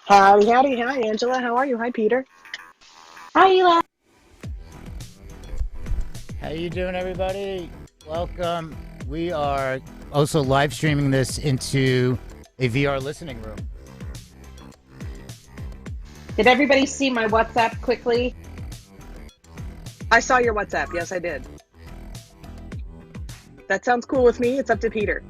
Howdy, howdy. Hi, Angela. How are you? Hi, Peter. Hi, Eli. How you doing, everybody? Welcome. We are also live streaming this into a VR listening room. Did everybody see my WhatsApp quickly? I saw your WhatsApp. Yes, I did. That sounds cool with me. It's up to Peter.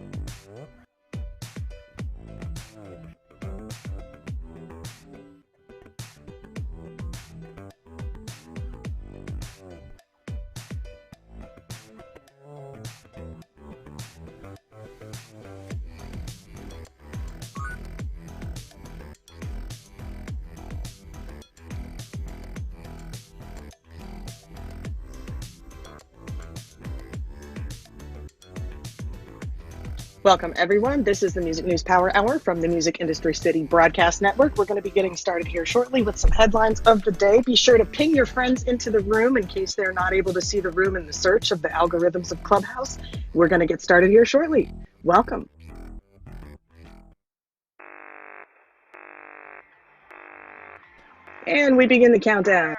Welcome, everyone. This is the Music News Power Hour from the Music Industry City Broadcast Network. We're going to be getting started here shortly with some headlines of the day. Be sure to ping your friends into the room in case they're not able to see the room in the search of the algorithms of Clubhouse. We're going to get started here shortly. Welcome. And we begin the countdown.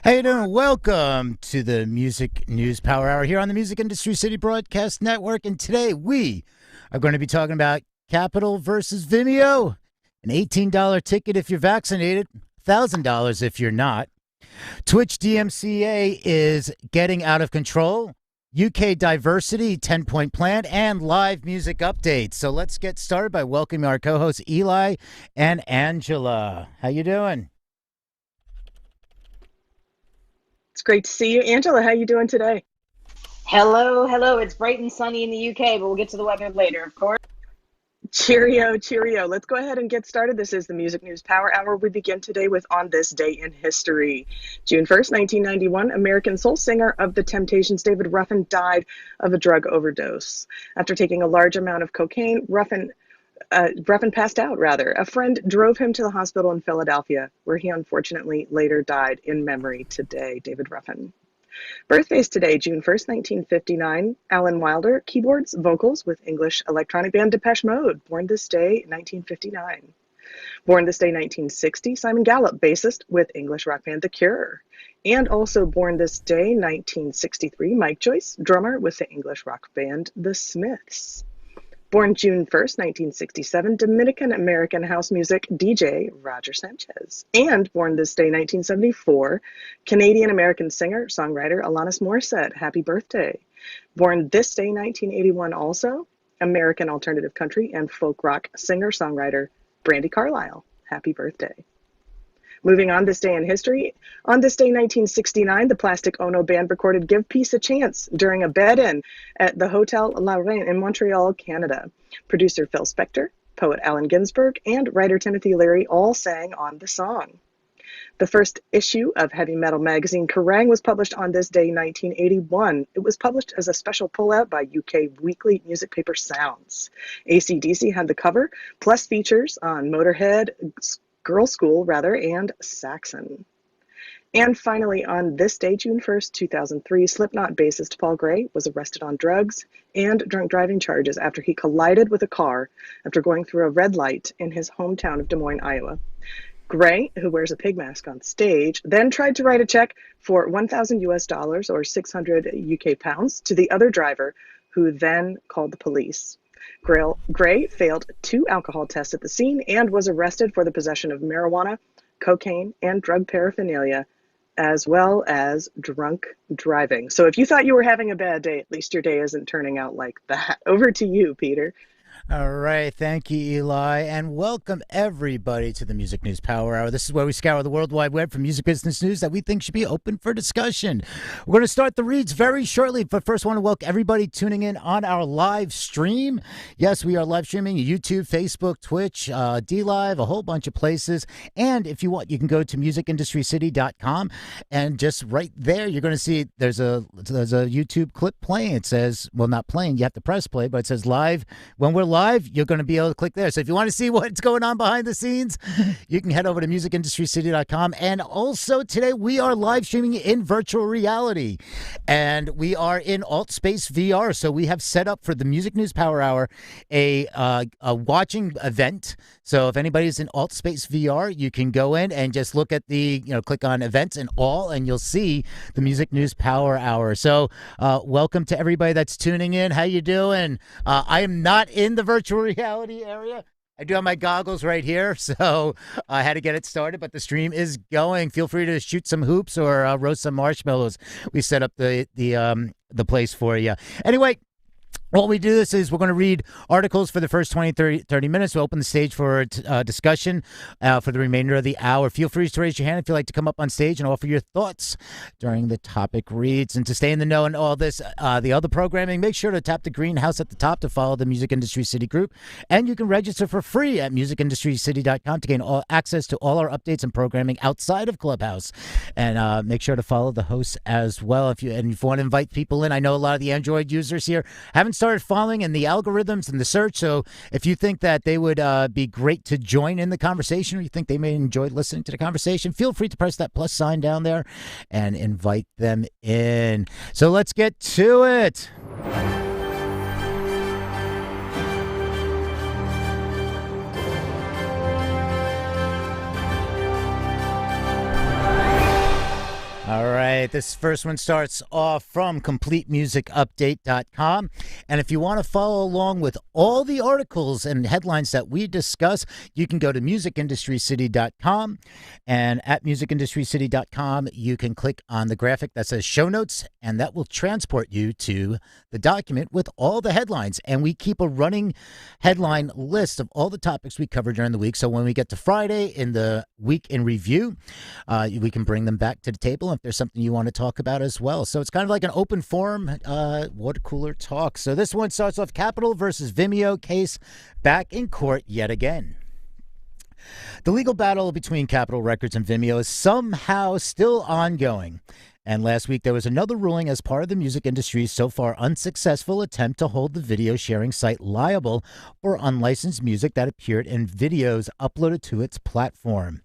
How you doing? Welcome to the Music News Power Hour here on the Music Industry City Broadcast Network. And today we are going to be talking about Capitol versus Vimeo. An $18 ticket if you're vaccinated, $1,000 if you're not. Twitch DMCA is getting out of control. UK diversity, 10-point plan, and live music updates. So let's get started by welcoming our co-hosts Eli and Angela. How you doing? It's great to see you. Angela, how you doing today? Hello. It's bright and sunny in the UK, but we'll get to the weather later, of course. Cheerio. Let's go ahead and get started. This is the Music News Power Hour. We begin today with On This Day in History. June 1st, 1991, American soul singer of The Temptations, David Ruffin, died of a drug overdose. After taking a large amount of cocaine, Ruffin passed out, rather. A friend drove him to the hospital in Philadelphia, where he unfortunately later died. In memory today, David Ruffin. Birthdays today, June 1st, 1959, Alan Wilder, keyboards, vocals with English electronic band Depeche Mode, born this day, 1959. Born this day, 1960, Simon Gallup, bassist with English rock band The Cure. And also born this day, 1963, Mike Joyce, drummer with the English rock band The Smiths. Born June 1st, 1967, Dominican-American house music DJ Roger Sanchez. And born this day, 1974, Canadian-American singer, songwriter Alanis Morissette. Happy birthday. Born this day, 1981 also, American alternative country and folk rock singer-songwriter Brandi Carlile. Happy birthday. Moving on this day in history, on this day 1969, the Plastic Ono Band recorded Give Peace a Chance during a bed-in at the Hotel La Reine in Montreal, Canada. Producer Phil Spector, poet Allen Ginsberg, and writer Timothy Leary all sang on the song. The first issue of heavy metal magazine Kerrang was published on this day 1981. It was published as a special pullout by UK weekly music paper Sounds. AC/DC had the cover, plus features on Motorhead, Girls' School, and Saxon. And finally, on this day, June 1st, 2003, Slipknot bassist Paul Gray was arrested on drugs and drunk driving charges after he collided with a car after going through a red light in his hometown of Des Moines, Iowa. Gray, who wears a pig mask on stage, then tried to write a check for $1,000 or 600 UK pounds to the other driver, who then called the police. Gray failed 2 alcohol tests at the scene and was arrested for the possession of marijuana, cocaine, and drug paraphernalia, as well as drunk driving. So if you thought you were having a bad day, at least your day isn't turning out like that. Over to you, Peter. All right. Thank you, Eli. And welcome, everybody, to the Music News Power Hour. This is where we scour the World Wide Web for music business news that we think should be open for discussion. We're going to start the reads very shortly, but first, I want to welcome everybody tuning in on our live stream. Yes, we are live streaming YouTube, Facebook, Twitch, DLive, a whole bunch of places. And if you want, you can go to musicindustrycity.com, and just right there, you're going to see there's a YouTube clip playing. It says, well, not playing, you have to press play, but it says live. When we're live, you're going to be able to click there. So if you want to see what's going on behind the scenes, you can head over to musicindustrycity.com. And also today we are live streaming in virtual reality, and we are in AltSpace VR. So we have set up for the Music News Power Hour a watching event. So if anybody's in AltSpace VR, you can go in and just look at click on events and all, and you'll see the Music News Power Hour. So welcome to everybody that's tuning in. How you doing? I am not in the virtual reality area. I do have my goggles right here, so I had to get it started, but the stream is going. Feel free to shoot some hoops or roast some marshmallows. We set up the place for you. Anyway, while we do this is we're going to read articles for the first 30 minutes. We'll open the stage for discussion for the remainder of the hour. Feel free to raise your hand if you'd like to come up on stage and offer your thoughts during the topic reads. And to stay in the know and all this, the other programming, make sure to tap the green house at the top to follow the Music Industry City group. And you can register for free at musicindustrycity.com to gain access to all our updates and programming outside of Clubhouse. And make sure to follow the hosts as well. If you want to invite people in, I know a lot of the Android users here haven't started following in the algorithms and the search. So if you think that they would be great to join in the conversation, or you think they may enjoy listening to the conversation, feel free to press that plus sign down there and invite them in. So let's get to it. All right, this first one starts off from CompleteMusicUpdate.com. And if you want to follow along with all the articles and headlines that we discuss, you can go to musicindustrycity.com. And at musicindustrycity.com, you can click on the graphic that says show notes, and that will transport you to the document with all the headlines. And we keep a running headline list of all the topics we cover during the week. So when we get to Friday in the week in review, we can bring them back to the table if there's something you want to talk about as well. So it's kind of like an open forum water cooler talk. So this one starts off Capitol versus Vimeo case back in court yet again. The legal battle between Capitol Records and Vimeo is somehow still ongoing. And last week, there was another ruling as part of the music industry's so far unsuccessful attempt to hold the video sharing site liable for unlicensed music that appeared in videos uploaded to its platform.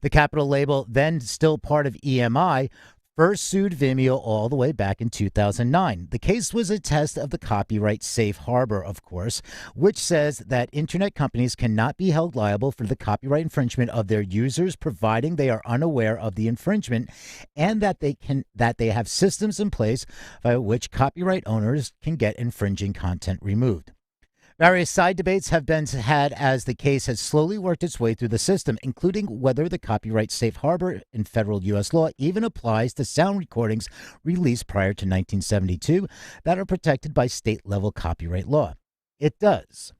The Capitol label, then still part of EMI, first sued Vimeo all the way back in 2009. The case was a test of the copyright safe harbor, of course, which says that internet companies cannot be held liable for the copyright infringement of their users, providing they are unaware of the infringement, and that they have systems in place by which copyright owners can get infringing content removed. Various side debates have been had as the case has slowly worked its way through the system, including whether the copyright safe harbor in federal U.S. law even applies to sound recordings released prior to 1972 that are protected by state-level copyright law. It does.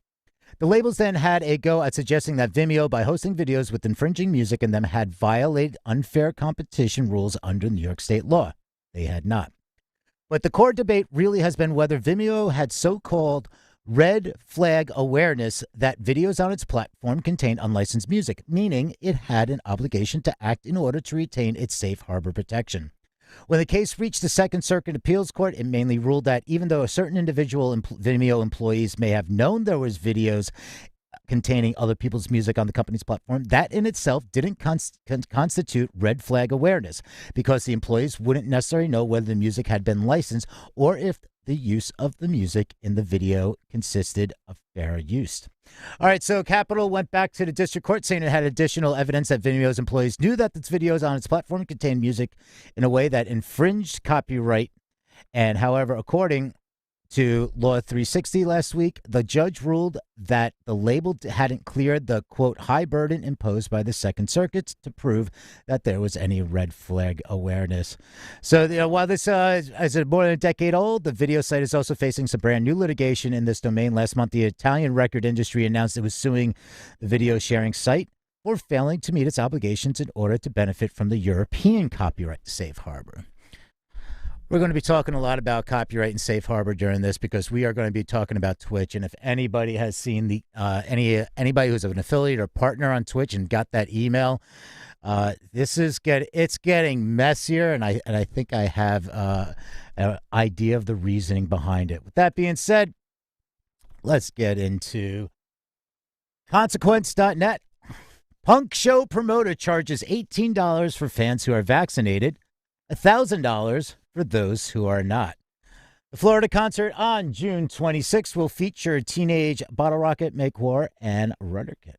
The labels then had a go at suggesting that Vimeo, by hosting videos with infringing music in them, had violated unfair competition rules under New York state law. They had not. But the core debate really has been whether Vimeo had so-called red flag awareness that videos on its platform contained unlicensed music, meaning it had an obligation to act in order to retain its safe harbor protection. When the case reached the Second Circuit Appeals Court, it mainly ruled that even though a certain individual Vimeo employees may have known there was videos containing other people's music on the company's platform, that in itself didn't constitute red flag awareness, because the employees wouldn't necessarily know whether the music had been licensed or if the use of the music in the video consisted of fair use. All right, so Capitol went back to the district court saying it had additional evidence that Vimeo's employees knew that its videos on its platform contained music in a way that infringed copyright. And however, according to Law 360 last week, the judge ruled that the label hadn't cleared the, quote, high burden imposed by the Second Circuit to prove that there was any red flag awareness. So, while this is more than a decade old, the video site is also facing some brand new litigation in this domain. Last month, the Italian record industry announced it was suing the video sharing site for failing to meet its obligations in order to benefit from the European copyright safe harbor. We're going to be talking a lot about copyright and safe harbor during this because we are going to be talking about Twitch. And if anybody has seen the anybody who's an affiliate or partner on Twitch and got that email, it's getting messier, and I think I have an idea of the reasoning behind it. With that being said, let's get into consequence.net. Punk show promoter charges $18 for fans who are vaccinated, $1,000 for those who are not. The Florida concert on June 26th will feature Teenage Bottle Rocket, Make War, and Rudderkin.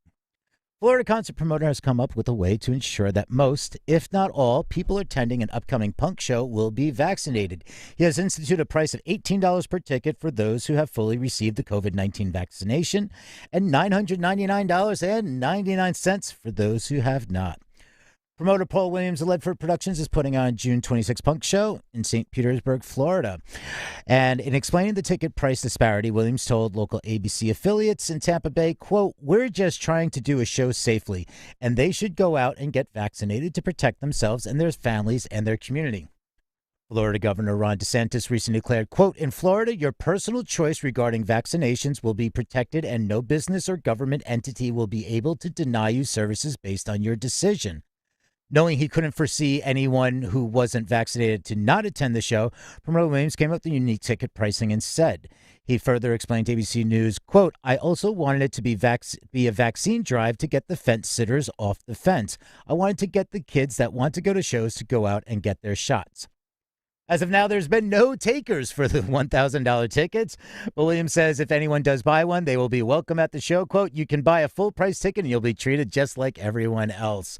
Florida concert promoter has come up with a way to ensure that most, if not all, people attending an upcoming punk show will be vaccinated. He has instituted a price of $18 per ticket for those who have fully received the COVID-19 vaccination and $999.99 for those who have not. Promoter Paul Williams of Ledford Productions is putting on June 26 Punk Show in St. Petersburg, Florida. And in explaining the ticket price disparity, Williams told local ABC affiliates in Tampa Bay, quote, "We're just trying to do a show safely, and they should go out and get vaccinated to protect themselves and their families and their community." Florida Governor Ron DeSantis recently declared, quote, "In Florida, your personal choice regarding vaccinations will be protected and no business or government entity will be able to deny you services based on your decision." Knowing he couldn't foresee anyone who wasn't vaccinated to not attend the show, promoter Williams came up with unique ticket pricing instead. He further explained to ABC News, quote, "I also wanted it to be a vaccine drive to get the fence sitters off the fence. I wanted to get the kids that want to go to shows to go out and get their shots." As of now, there's been no takers for the $1,000 tickets. But Williams says if anyone does buy one, they will be welcome at the show. Quote, "You can buy a full price ticket and you'll be treated just like everyone else."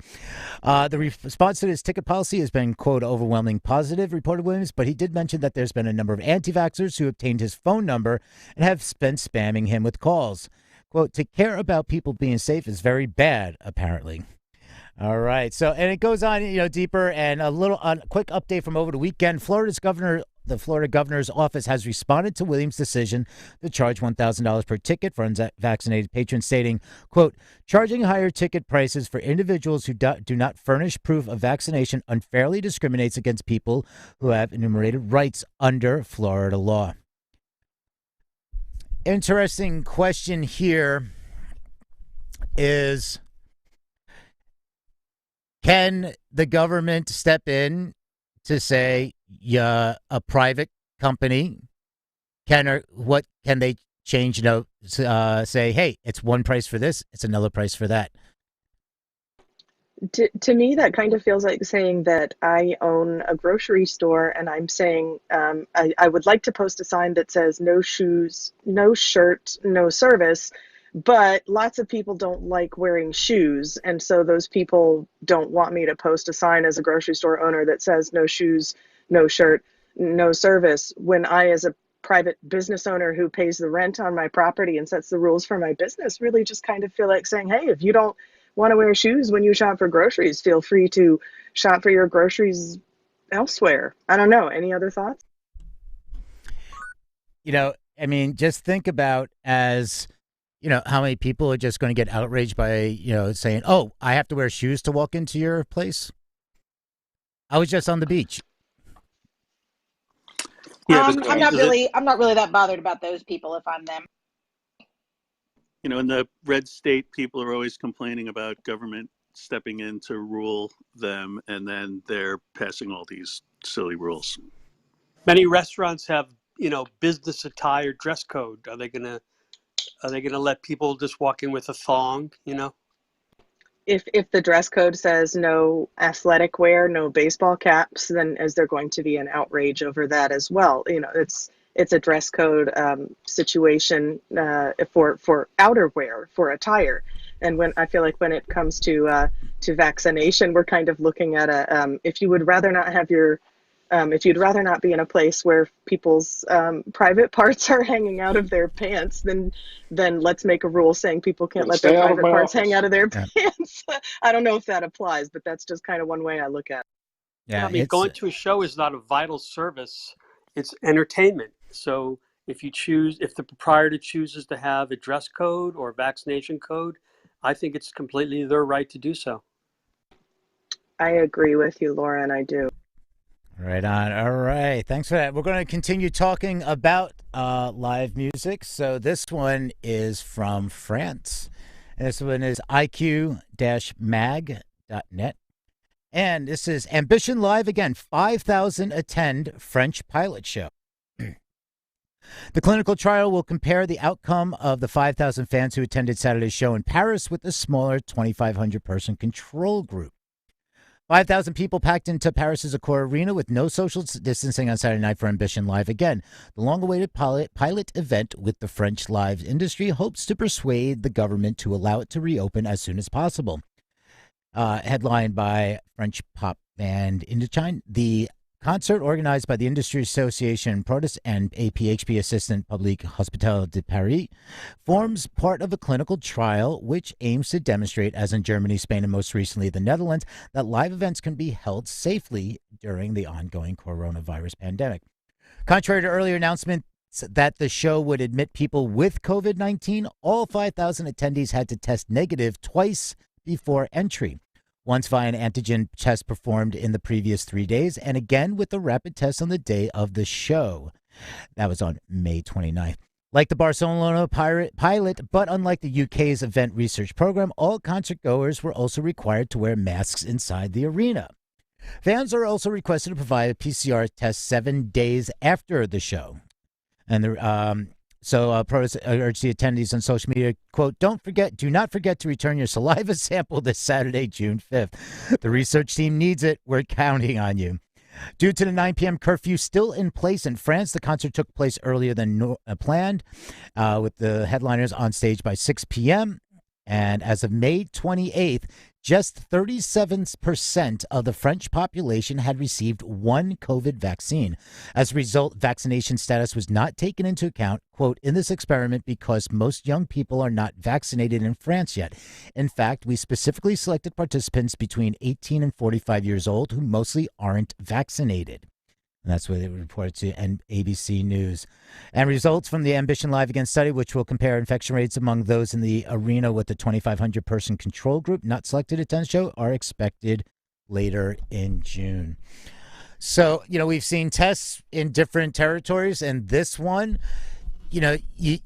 The response to this ticket policy has been, quote, "overwhelming positive," reported Williams. But he did mention that there's been a number of anti-vaxxers who obtained his phone number and have been spamming him with calls. Quote, "To care about people being safe is very bad, apparently." All right. So, and it goes on, deeper, and a quick update from over the weekend. The Florida governor's office has responded to Williams' decision to charge $1,000 per ticket for unvaccinated patrons, stating, quote, "Charging higher ticket prices for individuals who do not furnish proof of vaccination unfairly discriminates against people who have enumerated rights under Florida law." Interesting question here is, can the government step in to say, yeah, a private company what can they change? Say, hey, it's one price for this, it's another price for that. To me, that kind of feels like saying that I own a grocery store and I'm saying I would like to post a sign that says no shoes, no shirt, no service. But lots of people don't like wearing shoes, and so those people don't want me to post a sign as a grocery store owner that says no shoes, no shirt, no service, when I, as a private business owner who pays the rent on my property and sets the rules for my business, really just kind of feel like saying, hey, if you don't want to wear shoes when you shop for groceries, feel free to shop for your groceries elsewhere. I don't know. Any other thoughts? Just think about how many people are just going to get outraged by, saying, "Oh, I have to wear shoes to walk into your place? I was just on the beach." Yeah, I'm not really that bothered about those people if I'm them. In the red state, people are always complaining about government stepping in to rule them, and then they're passing all these silly rules. Many restaurants have, business attire dress code. Are they gonna let people just walk in with a thong? If the dress code says no athletic wear, no baseball caps, then is there going to be an outrage over that as well? It's a dress code situation for outerwear, for attire. And when I feel like when it comes to vaccination, we're kind of looking at if you would rather not have your If you'd rather not be in a place where people's private parts are hanging out of their pants, then let's make a rule saying people can't let their private parts hang out of their pants. I don't know if that applies, but that's just kind of one way I look at it. Yeah, I mean, going to a show is not a vital service; it's entertainment. So if the proprietor chooses to have a dress code or a vaccination code, I think it's completely their right to do so. I agree with you, Lauren. I do. Right on. All right. Thanks for that. We're going to continue talking about live music. So this one is from France. And this one is iq-mag.net. And this is Ambition Live again, 5,000 attend French pilot show. The clinical trial will compare the outcome of the 5,000 fans who attended Saturday's show in Paris with a smaller 2,500 person control group. 5,000 people packed into Paris's Accor Arena with no social distancing on Saturday night for Ambition Live again. The long-awaited pilot event with the French live industry hopes to persuade the government to allow it to reopen as soon as possible. Headlined by French pop band Indochine, the concert organized by the Industry Association Protus and APHP Assistant Public Hospital de Paris forms part of a clinical trial which aims to demonstrate, as in Germany, Spain, and most recently the Netherlands, that live events can be held safely during the ongoing coronavirus pandemic. Contrary to earlier announcements that the show would admit people with COVID-19, all 5,000 attendees had to test negative twice before entry. Once via an antigen test performed in the previous 3 days, and again with a rapid test on the day of the show. That was on May 29th. Like the Barcelona pilot, but unlike the UK's event research program, all concert goers were also required to wear masks inside the arena. Fans are also requested to provide a PCR test 7 days after the show. And Protus urged the attendees on social media, quote, do not forget to return your saliva sample this Saturday, June 5th. The research team needs it. We're counting on you. Due to the 9 p.m. curfew still in place in France, the concert took place earlier than planned, with the headliners on stage by 6 p.m. And as of May 28th, just 37% of the French population had received one COVID vaccine. As a result, vaccination status was not taken into account, quote, in this experiment because most young people are not vaccinated in France yet. In fact, we specifically selected participants between 18 and 45 years old who mostly aren't vaccinated. And that's what they reported to ABC News. And results from the Ambition Live Again study, which will compare infection rates among those in the arena with the 2,500 person control group not selected to attend the show, are expected later in June. So, we've seen tests in different territories, and this one, the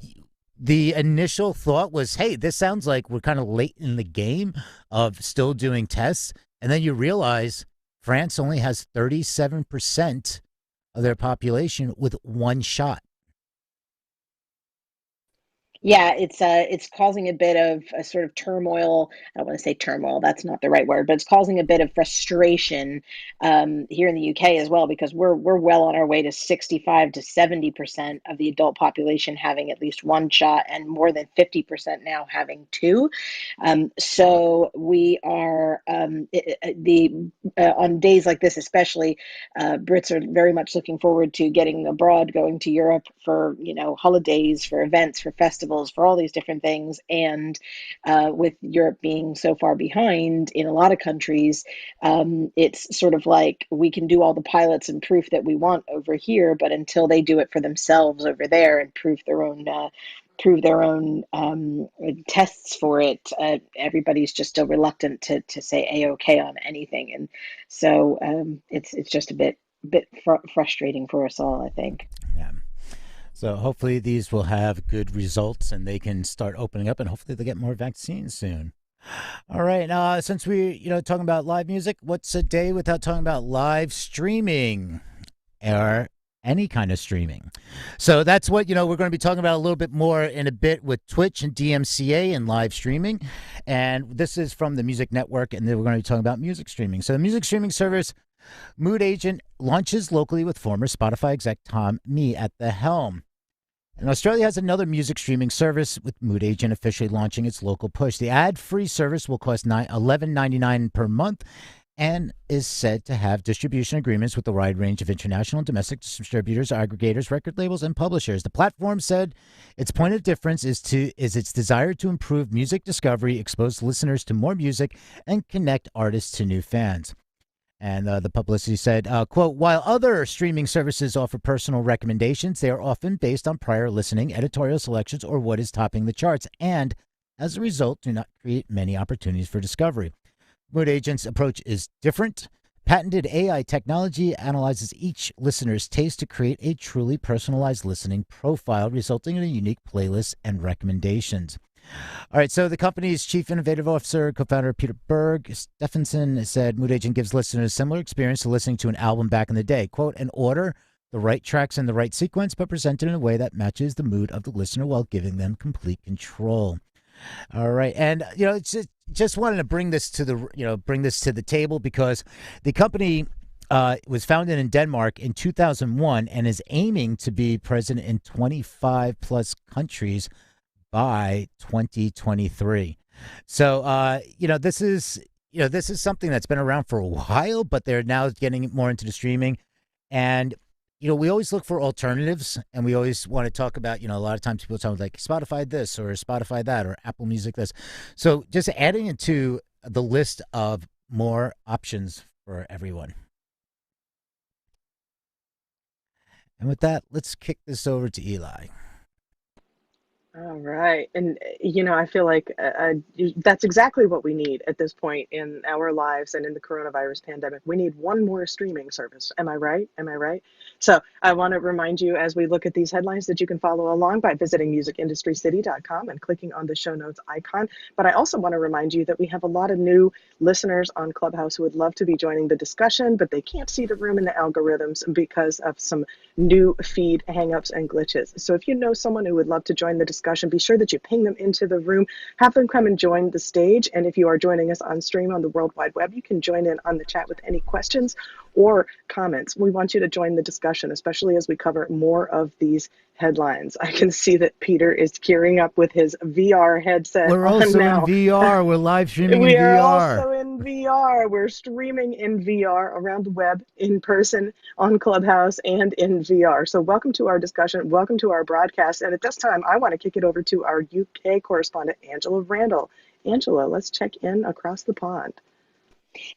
initial thought was, hey, this sounds like we're kind of late in the game of still doing tests. And then you realize France only has 37% of their population with one shot. Yeah, it's causing a bit of a sort of turmoil. I don't want to say turmoil, that's not the right word, but it's causing a bit of frustration here in the UK as well, because we're well on our way to 65 to 70% of the adult population having at least one shot, and more than 50% now having two. So we are on days like this, especially, Brits are very much looking forward to getting abroad, going to Europe for holidays, for events, for festivals, for all these different things. And with Europe being so far behind in a lot of countries, it's sort of like we can do all the pilots and proof that we want over here, but until they do it for themselves over there and prove their own tests for it, everybody's just still reluctant to say A-OK on anything. And so it's just a bit frustrating for us all, I think. Yeah. So hopefully these will have good results and they can start opening up, and hopefully they'll get more vaccines soon. All right. Since we, talking about live music, what's a day without talking about live streaming or any kind of streaming? So that's what, we're going to be talking about a little bit more in a bit with Twitch and DMCA and live streaming. And this is from the Music Network, and then we're going to be talking about music streaming. So the music streaming service Mood Agent launches locally with former Spotify exec Tom Mee at the helm. And Australia has another music streaming service, with Mood Agent officially launching its local push. The ad-free service will cost $11.99 per month and is said to have distribution agreements with a wide range of international and domestic distributors, aggregators, record labels, and publishers. The platform said its point of difference is its desire to improve music discovery, expose listeners to more music, and connect artists to new fans. And the publicity said, quote, while other streaming services offer personal recommendations, they are often based on prior listening, editorial selections, or what is topping the charts, and as a result, do not create many opportunities for discovery. Mood Agent's approach is different. Patented AI technology analyzes each listener's taste to create a truly personalized listening profile, resulting in a unique playlist and recommendations. All right, so the company's chief innovative officer, co-founder Peter Berg Stephenson, said Mood Agent gives listeners a similar experience to listening to an album back in the day. Quote, an order the right tracks in the right sequence, but presented in a way that matches the mood of the listener while giving them complete control. All right, and it's just wanted to bring this to the table because the company was founded in Denmark in 2001 and is aiming to be present in 25 plus countries by 2023. So this is something that's been around for a while, but they're now getting more into the streaming, and we always look for alternatives, and we always want to talk about, a lot of times people talk like Spotify this or Spotify that or Apple Music this. So just adding it to the list of more options for everyone. And with that, let's kick this over to Eli. All right. And, I feel like that's exactly what we need at this point in our lives and in the coronavirus pandemic. We need one more streaming service. Am I right? Am I right? So I want to remind you as we look at these headlines that you can follow along by visiting musicindustrycity.com and clicking on the show notes icon. But I also want to remind you that we have a lot of new listeners on Clubhouse who would love to be joining the discussion, but they can't see the room in the algorithms because of some new feed hangups and glitches. So if you know someone who would love to join the discussion, be sure that you ping them into the room, have them come and join the stage. And if you are joining us on stream on the World Wide Web, you can join in on the chat with any questions or comments. We want you to join the discussion, especially as we cover more of these headlines. I can see that Peter is gearing up with his VR headset. We're also now. in VR. We're live streaming we in VR. We are also in VR. We're streaming in VR around the web, in person, on Clubhouse, and in VR. So welcome to our discussion. Welcome to our broadcast. And at this time, I want to kick it over to our UK correspondent, Angela Randall. Angela, let's check in across the pond.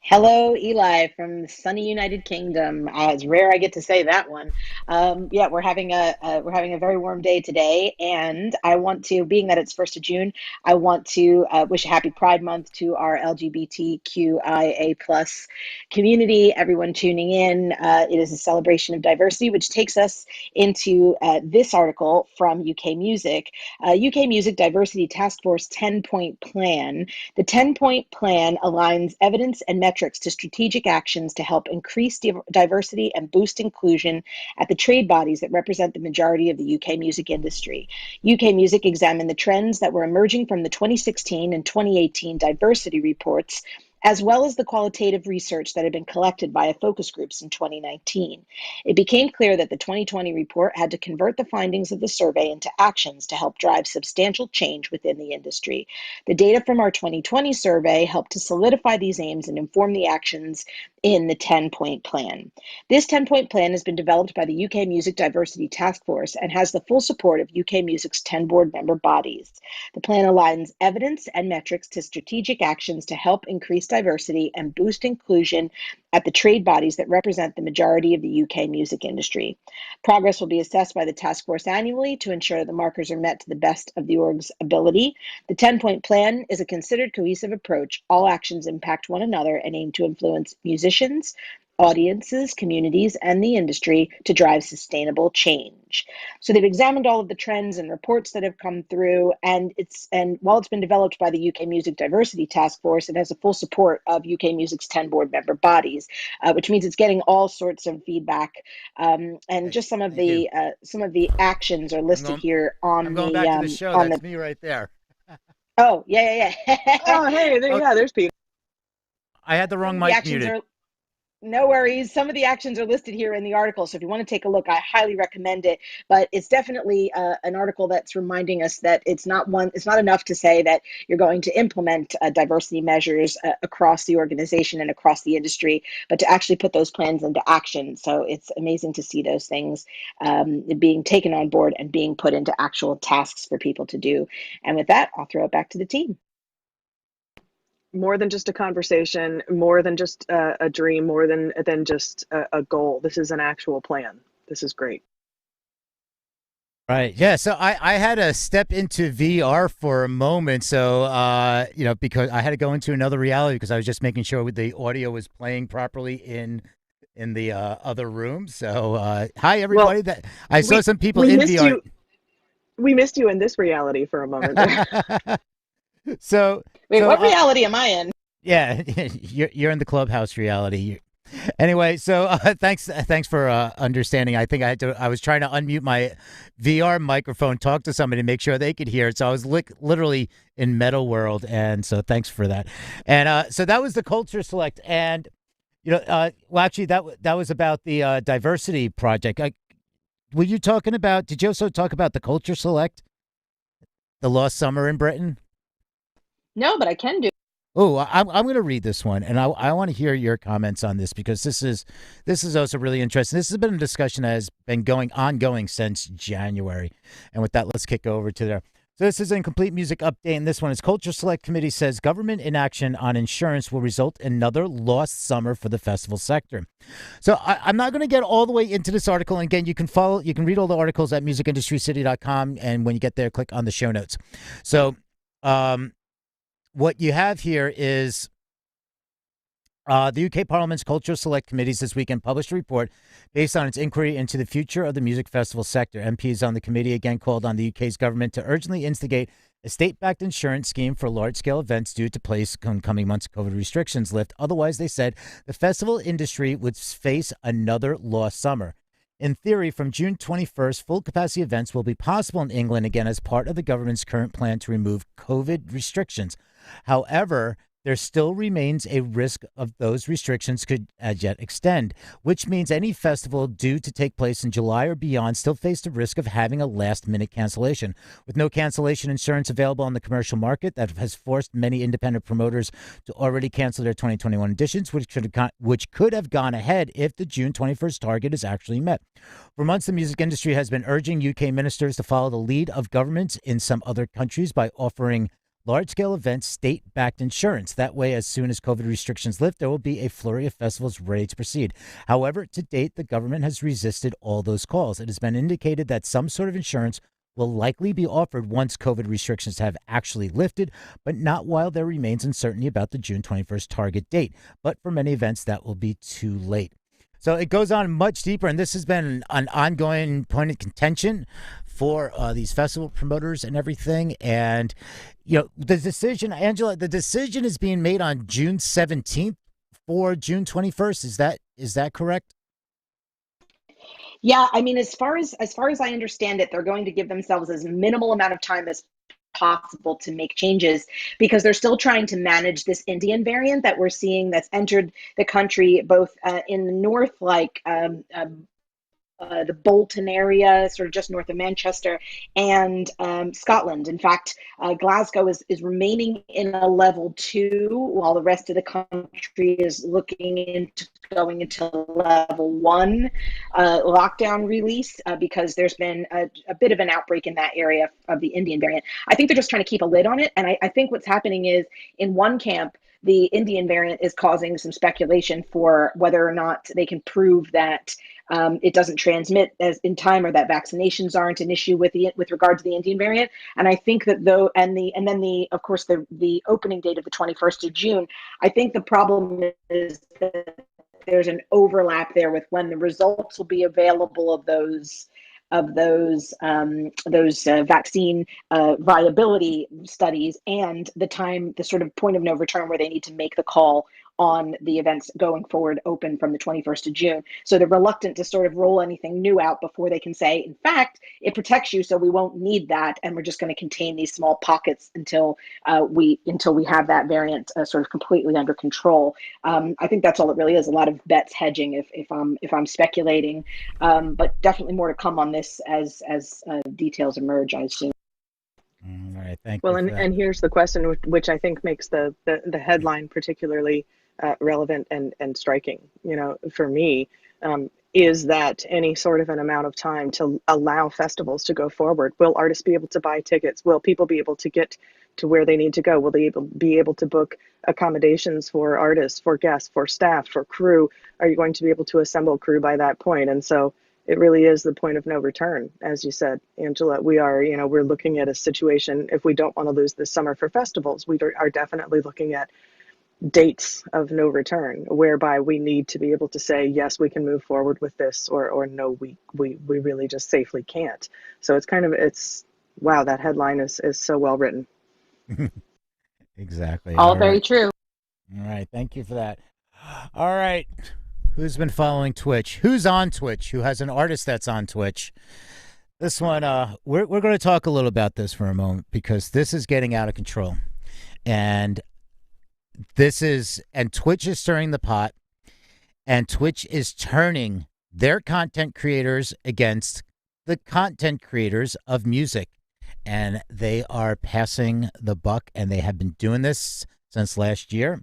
Hello, Eli from the sunny United Kingdom. It's rare I get to say that one. We're having a very warm day today, and I want to, being that it's 1st of June, I want to wish a happy Pride Month to our LGBTQIA plus community. Everyone tuning in. It is a celebration of diversity, which takes us into this article from UK Music. UK Music Diversity Task Force 10-point plan. The 10-point plan aligns evidence and metrics to strategic actions to help increase diversity and boost inclusion at the trade bodies that represent the majority of the UK music industry. UK Music examined the trends that were emerging from the 2016 and 2018 diversity reports, as well as the qualitative research that had been collected by focus groups in 2019. It became clear that the 2020 report had to convert the findings of the survey into actions to help drive substantial change within the industry. The data from our 2020 survey helped to solidify these aims and inform the actions in the 10-point plan. This 10-point plan has been developed by the UK Music Diversity Task Force and has the full support of UK Music's 10 board member bodies. The plan aligns evidence and metrics to strategic actions to help increase diversity and boost inclusion at the trade bodies that represent the majority of the UK music industry. Progress will be assessed by the task force annually to ensure the markers are met to the best of the org's ability. The 10-point plan is a considered cohesive approach. All actions impact one another and aim to influence musicians, audiences, communities, and the industry to drive sustainable change. So they've examined all of the trends and reports that have come through, and while it's been developed by the UK Music Diversity Task Force, it has the full support of UK Music's 10 board member bodies, which means it's getting all sorts of feedback. And just some of the actions are listed here on I'm going back to the show. That's me right there. Oh, yeah. Oh, hey, there's Peter. I had the wrong mic muted. No worries. Some of the actions are listed here in the article. So if you want to take a look, I highly recommend it. But it's definitely an article that's reminding us that it's not enough to say that you're going to implement diversity measures across the organization and across the industry, but to actually put those plans into action. So it's amazing to see those things being taken on board and being put into actual tasks for people to do. And with that, I'll throw it back to the team. More than just a conversation, more than just a dream, more than just a goal. This is an actual plan. This is great. Right. Yeah. So I had to step into VR for a moment. So, because I had to go into another reality because I was just making sure the audio was playing properly in the other room. So, hi, everybody. Well, I saw some people we in missed VR. We missed you in this reality for a moment. So, wait, what reality am I in? Yeah, you're in the clubhouse reality. Anyway, so thanks for understanding. I think I was trying to unmute my VR microphone, talk to somebody, make sure they could hear it. So I was literally in Meta World, and so thanks for that. And so that was the Culture Select, and well, actually, that was about the diversity project. Were you talking about? Did you also talk about the Culture Select, the Lost Summer in Britain? No, but I can do. Oh, I'm going to read this one, and I want to hear your comments on this because this is also really interesting. This has been a discussion that has been ongoing since January, and with that, let's kick over to there. So this is a complete music update, and this one is Culture Select Committee says government inaction on insurance will result in another lost summer for the festival sector. So I'm not going to get all the way into this article. And again, you can read all the articles at musicindustrycity.com, and when you get there, click on the show notes. So, what you have here is the UK Parliament's Cultural Select Committees this weekend published a report based on its inquiry into the future of the music festival sector. MPs on the committee again called on the UK's government to urgently instigate a state-backed insurance scheme for large-scale events due to place in coming months COVID restrictions lift. Otherwise, they said, the festival industry would face another lost summer. In theory, from June 21st, full-capacity events will be possible in England again as part of the government's current plan to remove COVID restrictions. However, there still remains a risk of those restrictions could as yet extend, which means any festival due to take place in July or beyond still face the risk of having a last-minute cancellation. With no cancellation insurance available on the commercial market, that has forced many independent promoters to already cancel their 2021 editions, which could have gone ahead if the June 21st target is actually met. For months, the music industry has been urging UK ministers to follow the lead of governments in some other countries by offering large-scale events state-backed insurance. That way, as soon as COVID restrictions lift, there will be a flurry of festivals ready to proceed. However, to date, the government has resisted all those calls. It has been indicated that some sort of insurance will likely be offered once COVID restrictions have actually lifted, but not while there remains uncertainty about the June 21st target date. But for many events, that will be too late. So it goes on much deeper, and this has been an ongoing point of contention for these festival promoters and everything. And, the decision, Angela, the decision is being made on June 17th for June 21st. Is that correct? Yeah, I mean, as far as I understand it, they're going to give themselves as minimal amount of time as possible to make changes because they're still trying to manage this Indian variant that we're seeing that's entered the country both in the north, like the Bolton area, sort of just north of Manchester, and Scotland. In fact, Glasgow is remaining in a level 2, while the rest of the country is looking into going into level 1 lockdown release because there's been a bit of an outbreak in that area of the Indian variant. I think they're just trying to keep a lid on it. And I think what's happening is in one camp, the Indian variant is causing some speculation for whether or not they can prove that it doesn't transmit as in time, or that vaccinations aren't an issue with regard to the Indian variant. And I think that of course the opening date of the 21st of June. I think the problem is that there's an overlap there with when the results will be available of those vaccine viability studies and the sort of point of no return where they need to make the call on the events going forward open from the 21st of June. So they're reluctant to sort of roll anything new out before they can say, in fact, it protects you, so we won't need that, and we're just going to contain these small pockets until we have that variant sort of completely under control. I think that's all it really is. A lot of bets hedging, if I'm speculating, but definitely more to come on this as details emerge, I assume. All right, thank Well, you for that. and here's the question, which I think makes the headline particularly relevant and striking. You know, for me, is that any sort of an amount of time to allow festivals to go forward? Will artists be able to buy tickets? Will people be able to get to where they need to go? Will they be able to book accommodations for artists, for guests, for staff, for crew? Are you going to be able to assemble crew by that point? And so it really is the point of no return, as you said, Angela. We're looking at a situation, if we don't want to lose this summer for festivals, we are definitely looking at dates of no return, whereby we need to be able to say, yes, we can move forward with this, or no, we really just safely can't. So it's wow, that headline is so well written. Exactly. All very true. All right, thank you for that. All right. Who's been following Twitch? Who's on Twitch? Who has an artist that's on Twitch? This one, we're going to talk a little about this for a moment, because this is getting out of control. And Twitch is stirring the pot, and Twitch is turning their content creators against the content creators of music. And they are passing the buck, and they have been doing this since last year.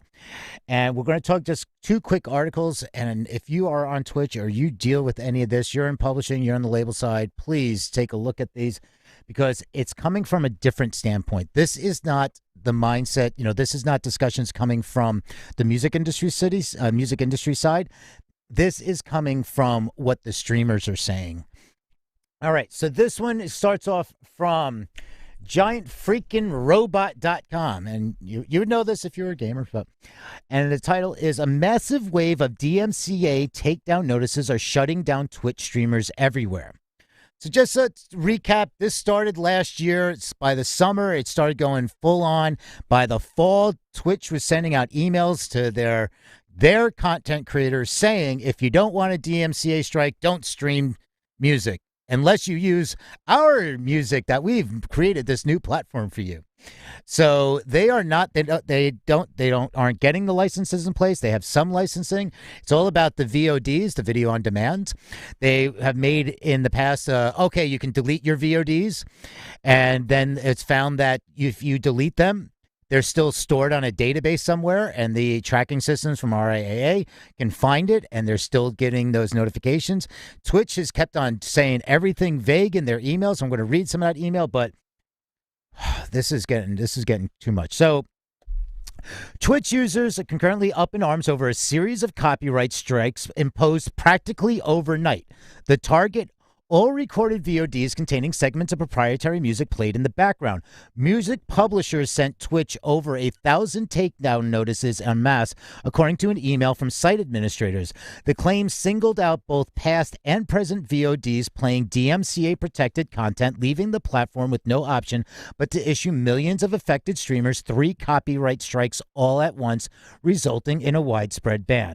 And we're going to talk just two quick articles. And if you are on Twitch or you deal with any of this, you're in publishing, you're on the label side, please take a look at these, because it's coming from a different standpoint. This is not the mindset, this is not discussions coming from the music industry side. This is coming from what the streamers are saying. All right, so this one starts off from giantfreakinrobot.com, and you would know this if you're a gamer. And the title is, a massive wave of DMCA takedown notices are shutting down Twitch streamers everywhere. So just to recap, this started last year. By the summer, it started going full on. By the fall, Twitch was sending out emails to their content creators saying, if you don't want a DMCA strike, don't stream music unless you use our music that we've created this new platform for you. So they aren't getting the licenses in place. They have some licensing. It's all about the VODs, the video on demand. They have made in the past, okay, you can delete your VODs, and then it's found that if you delete them, they're still stored on a database somewhere, and the tracking systems from RIAA can find it, and they're still getting those notifications. Twitch has kept on saying everything vague in their emails. I'm going to read some of that email, but this is getting too much. So Twitch users are concurrently up in arms over a series of copyright strikes imposed practically overnight. The target: all recorded VODs containing segments of proprietary music played in the background. Music publishers sent Twitch over 1,000 takedown notices en masse, according to an email from site administrators. The claim singled out both past and present VODs playing DMCA-protected content, leaving the platform with no option but to issue millions of affected streamers 3 copyright strikes all at once, resulting in a widespread ban.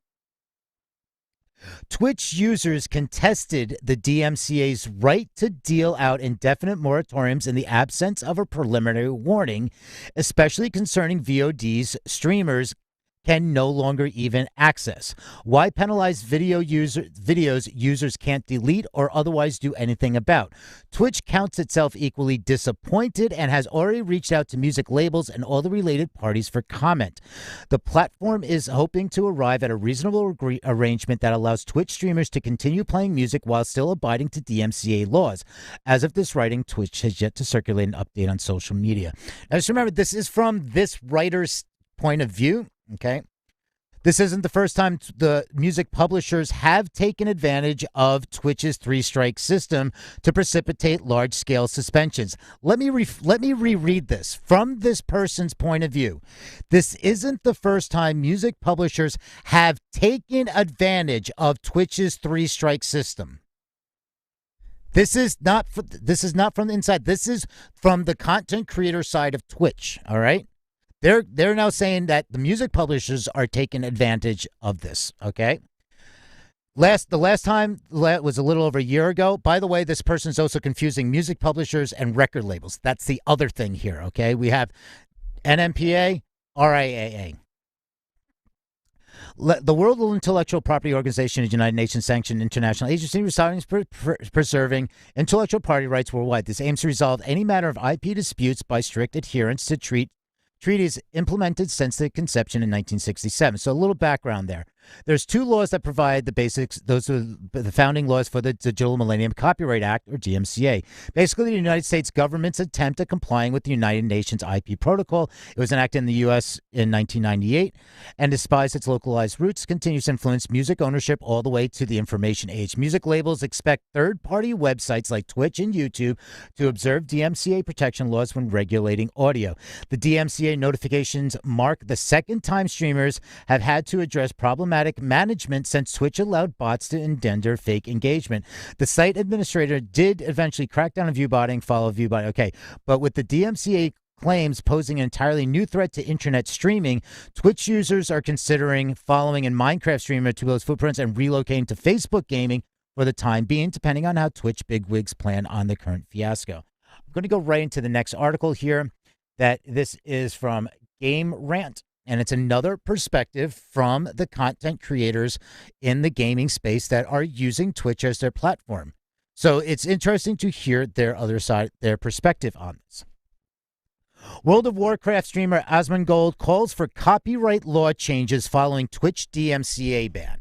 Twitch users contested the DMCA's right to deal out indefinite moratoriums in the absence of a preliminary warning, especially concerning VODs streamers can no longer even access. Why penalize videos users can't delete or otherwise do anything about? Twitch counts itself equally disappointed and has already reached out to music labels and all the related parties for comment. The platform is hoping to arrive at a reasonable arrangement that allows Twitch streamers to continue playing music while still abiding to DMCA laws. As of this writing, Twitch has yet to circulate an update on social media. Now, just remember, this is from this writer's point of view. Okay. This isn't the first time the music publishers have taken advantage of Twitch's 3-strike system to precipitate large-scale suspensions. Let me reread this from this person's point of view. This isn't the first time music publishers have taken advantage of Twitch's 3-strike system. This is not from the inside. This is from the content creator side of Twitch. All right. They're now saying that the music publishers are taking advantage of this. Okay. The last time was a little over a year ago. By the way, this person's also confusing music publishers and record labels. That's the other thing here. Okay. We have NMPA, RIAA. The World Intellectual Property Organization is a United Nations sanctioned international agency residing preserving intellectual property rights worldwide. This aims to resolve any matter of IP disputes by strict adherence to treaties implemented since the conception in 1967. So a little background there. There's two laws that provide the basics. Those are the founding laws for the Digital Millennium Copyright Act, or DMCA. Basically, the United States government's attempt at complying with the United Nations IP Protocol. It was enacted in the U.S. in 1998, and despite its localized roots, continues to influence music ownership all the way to the information age. Music labels expect third-party websites like Twitch and YouTube to observe DMCA protection laws when regulating audio. The DMCA notifications mark the second time streamers have had to address problematic management since Twitch allowed bots to engender fake engagement. The site administrator did eventually crack down on viewbotting, follow viewbotting. Okay, but with the DMCA claims posing an entirely new threat to internet streaming, Twitch users are considering following in Minecraft streamer Tubo's footprints and relocating to Facebook gaming for the time being, depending on how Twitch bigwigs plan on the current fiasco. I'm going to go right into the next article here. That this is from Game Rant, and it's another perspective from the content creators in the gaming space that are using Twitch as their platform. So it's interesting to hear their other side, their perspective on this. World of Warcraft streamer Asmongold calls for copyright law changes following Twitch DMCA ban.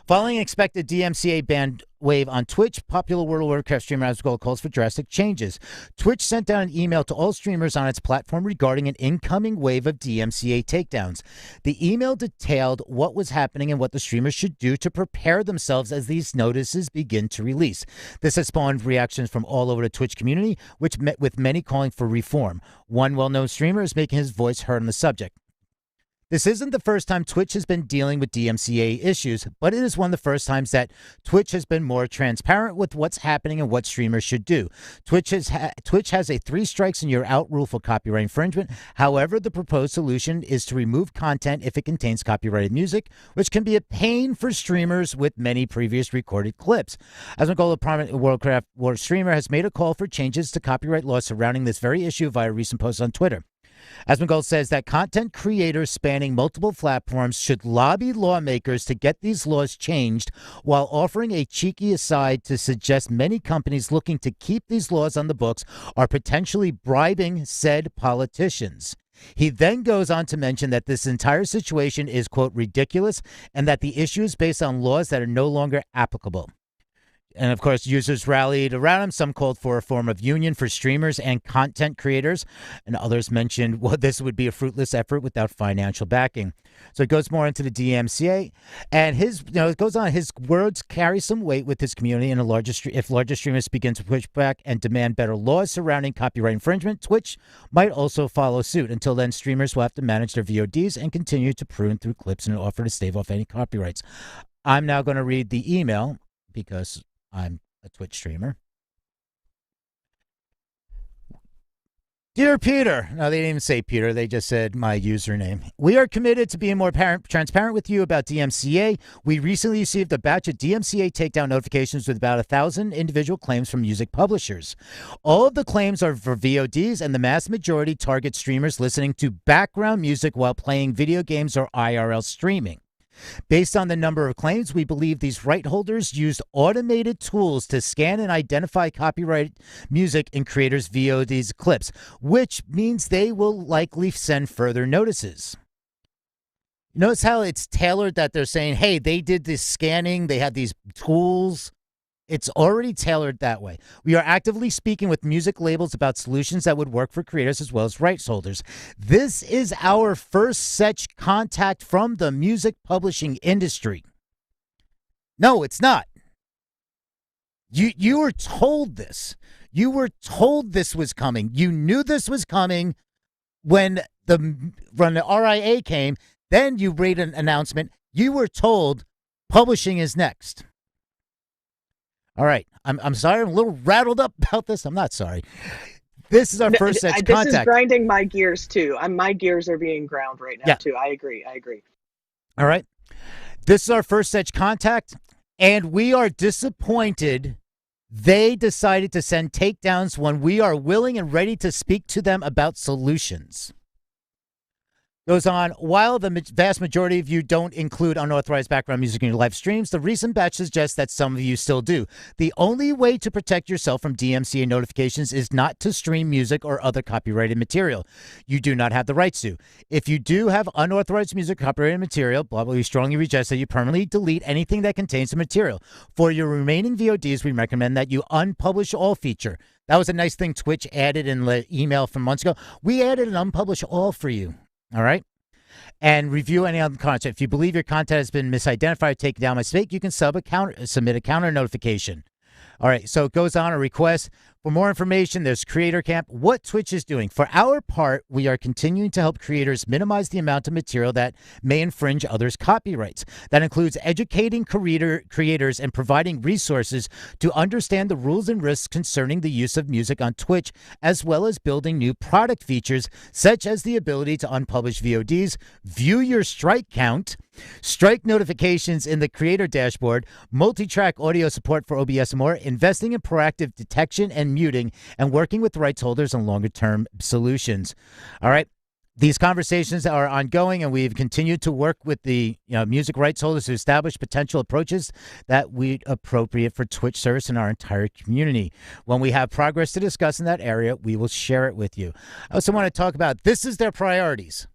Following an expected DMCA ban wave on Twitch, popular World of Warcraft streamer Asmongold calls for drastic changes. Twitch sent out an email to all streamers on its platform regarding an incoming wave of DMCA takedowns. The email detailed what was happening and what the streamers should do to prepare themselves as these notices begin to release. This has spawned reactions from all over the Twitch community, which met with many calling for reform. One well-known streamer is making his voice heard on the subject. This isn't the first time Twitch has been dealing with DMCA issues, but it is one of the first times that Twitch has been more transparent with what's happening and what streamers should do. Twitch has a 3 strikes and you're out rule for copyright infringement. However, the proposed solution is to remove content if it contains copyrighted music, which can be a pain for streamers with many previous recorded clips. Asmongold, a prominent Warcraft War streamer, has made a call for changes to copyright laws surrounding this very issue via a recent post on Twitter. Asmongold says that content creators spanning multiple platforms should lobby lawmakers to get these laws changed, while offering a cheeky aside to suggest many companies looking to keep these laws on the books are potentially bribing said politicians. He then goes on to mention that this entire situation is, quote, ridiculous, and that the issue is based on laws that are no longer applicable. And of course, users rallied around him. Some called for a form of union for streamers and content creators, and others mentioned, well, this would be a fruitless effort without financial backing. So it goes more into the DMCA, and it goes on. His words carry some weight with his community, and if larger streamers begin to push back and demand better laws surrounding copyright infringement, Twitch might also follow suit. Until then, streamers will have to manage their VODs and continue to prune through clips in an offer to stave off any copyrights. I'm now going to read the email because I'm a Twitch streamer. Dear Peter, no, they didn't even say Peter. They just said my username. We are committed to being more transparent with you about DMCA. We recently received a batch of DMCA takedown notifications with about 1,000 individual claims from music publishers. All of the claims are for VODs, and the mass majority target streamers listening to background music while playing video games or IRL streaming. Based on the number of claims, we believe these right holders used automated tools to scan and identify copyrighted music in creators' VODs clips, which means they will likely send further notices. Notice how it's tailored, that they're saying, hey, they did this scanning, they had these tools. It's already tailored that way. We are actively speaking with music labels about solutions that would work for creators as well as rights holders. This is our first such contact from the music publishing industry. No, it's not. You were told this. You were told this was coming. You knew this was coming when the RIA came. Then you made an announcement. You were told publishing is next. All right. I'm sorry. I'm a little rattled up about this. I'm not sorry. This is our first such This is contact. grinding my gears too. My gears are being ground right now Yeah. too. I agree. All right. This is our first such contact, and we are disappointed they decided to send takedowns when we are willing and ready to speak to them about solutions. Goes on, while the vast majority of you don't include unauthorized background music in your live streams, the recent batch suggests that some of you still do. The only way to protect yourself from DMCA notifications is not to stream music or other copyrighted material. You do not have the rights to. If you do have unauthorized music copyrighted material, blah, blah, we strongly suggest that you permanently delete anything that contains the material. For your remaining VODs, we recommend that you unpublish all feature. That was a nice thing Twitch added in the email from months ago. We added an unpublish all for you. All right. And review any other content. If you believe your content has been misidentified or taken down by mistake, you can submit a counter notification. All right, so it goes on a request. For more information, there's Creator Camp, what Twitch is doing. For our part, we are continuing to help creators minimize the amount of material that may infringe others' copyrights. That includes educating creators and providing resources to understand the rules and risks concerning the use of music on Twitch, as well as building new product features, such as the ability to unpublish VODs, view your strike count, strike notifications in the creator dashboard, multi-track audio support for OBS and more, investing in proactive detection and muting, and working with rights holders on longer-term solutions. All right. These conversations are ongoing, and we've continued to work with the music rights holders to establish potential approaches that we'd appropriate for Twitch service in our entire community. When we have progress to discuss in that area, we will share it with you. I also want to talk about this is their priorities.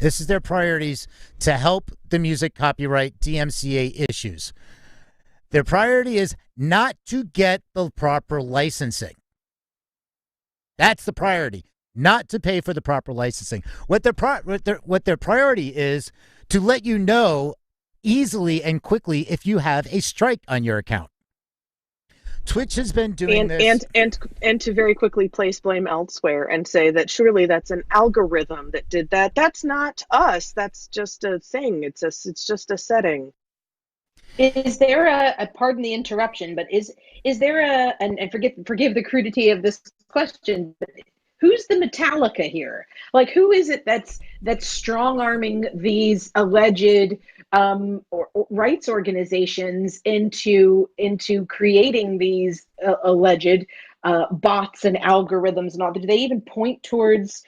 This is their priorities to help the music copyright DMCA issues. Their priority is not to get the proper licensing. That's the priority, not to pay for the proper licensing. What their priority is to let you know easily and quickly if you have a strike on your account. Twitch has been doing this. And to very quickly place blame elsewhere and say that surely that's an algorithm that did that. That's not us. That's just a thing. It's just a setting. Is there a pardon the interruption, but is there and forgive the crudity of this question, but who's the Metallica here? Like, who is it that's strong arming these alleged or rights organizations into creating these alleged bots and algorithms and all? Do they even point towards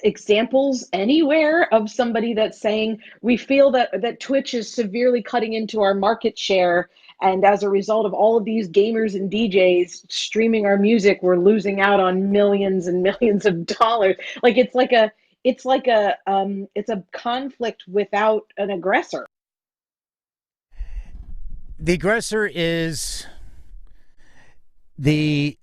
examples anywhere of somebody that's saying we feel that Twitch is severely cutting into our market share, and as a result of all of these gamers and DJs streaming our music, we're losing out on millions and millions of dollars? Like it's a conflict without an aggressor. The aggressor is the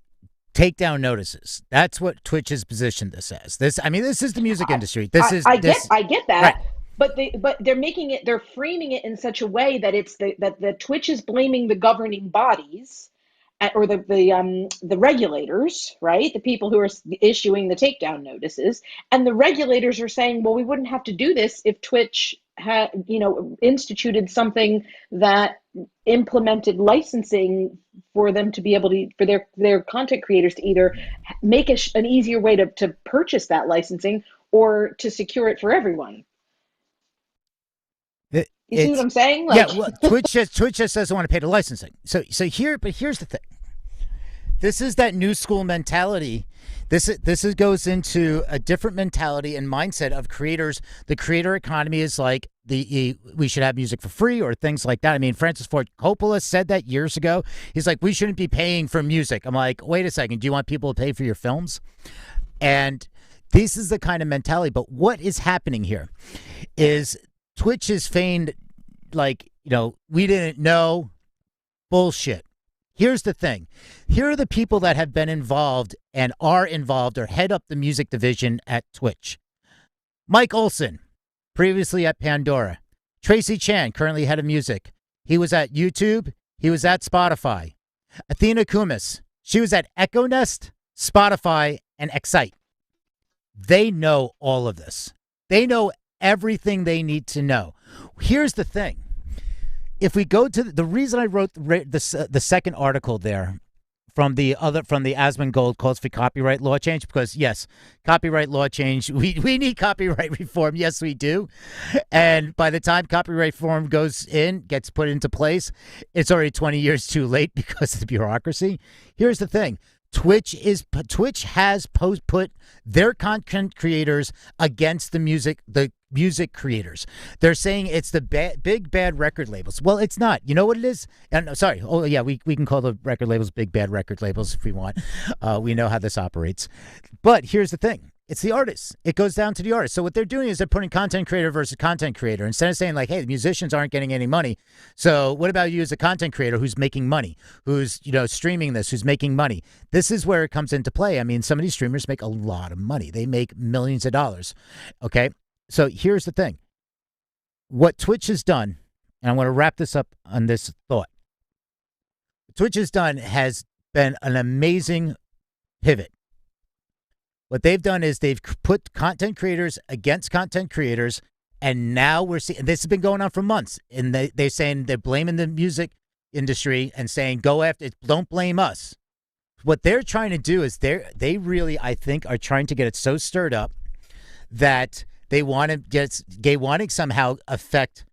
takedown notices. That's what Twitch has positioned this as. This is the music industry. I get that. Right. But they're framing it in such a way that it's that Twitch is blaming the governing bodies or the regulators, right? The people who are issuing the takedown notices, and the regulators are saying, well, we wouldn't have to do this if Twitch had, instituted something that implemented licensing for them to be able to, for their content creators to either make an easier way to purchase that licensing or to secure it for everyone. You see what I'm saying? Like, yeah, well, Twitch just doesn't want to pay the licensing. So here's the thing. This is that new school mentality. This goes into a different mentality and mindset of creators. The creator economy is like we should have music for free or things like that. I mean, Francis Ford Coppola said that years ago. He's like, we shouldn't be paying for music. I'm like, wait a second. Do you want people to pay for your films? And this is the kind of mentality. But what is happening here is Twitch is feigned like, we didn't know. Bullshit. Here's the thing. Here are the people that have been involved and are involved or head up the music division at Twitch. Mike Olson, previously at Pandora. Tracy Chan, currently head of music. He was at YouTube. He was at Spotify. Athena Kumis, she was at Echo Nest, Spotify, and Excite. They know all of this. They know everything they need to know. Here's the thing. If we go to the reason I wrote the second article there from the Asmongold calls for copyright law change because yes, copyright law change. We need copyright reform. Yes, we do. And by the time copyright reform gets put into place, it's already 20 years too late because of the bureaucracy. Here's the thing. Twitch has put their content creators against the music creators. They're saying it's the big bad record labels. Well, it's not. You know what it is? And sorry. Oh yeah, we can call the record labels big bad record labels if we want. We know how this operates. But here's the thing. It's the artists. It goes down to the artists. So what they're doing is they're putting content creator versus content creator. Instead of saying like, hey, the musicians aren't getting any money. So what about you as a content creator who's making money, who's, streaming this, who's making money? This is where it comes into play. I mean, some of these streamers make a lot of money. They make millions of dollars. Okay. So here's the thing. What Twitch has done, and I want to wrap this up on this thought. What Twitch has done has been an amazing pivot. What they've done is they've put content creators against content creators, and now we're seeing this has been going on for months. And they're saying they're blaming the music industry and saying go after it, don't blame us. What they're trying to do is they really, I think, are trying to get it so stirred up that they want to somehow affect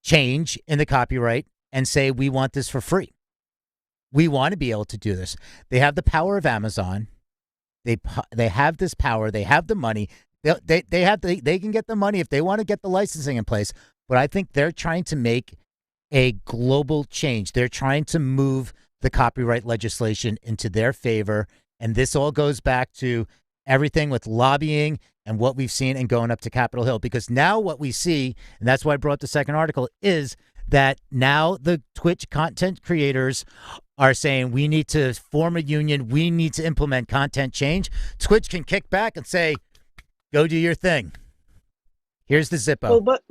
change in the copyright and say we want this for free. We want to be able to do this. They have the power of Amazon. They have this power. They have the money. They can get the money if they want to get the licensing in place. But I think they're trying to make a global change. They're trying to move the copyright legislation into their favor. And this all goes back to everything with lobbying and what we've seen and going up to Capitol Hill. Because now what we see, and that's why I brought the second article, is that now the Twitch content creators are saying we need to form a union. We need to implement content change. Twitch can kick back and say, go do your thing. Here's the Zippo. Well, but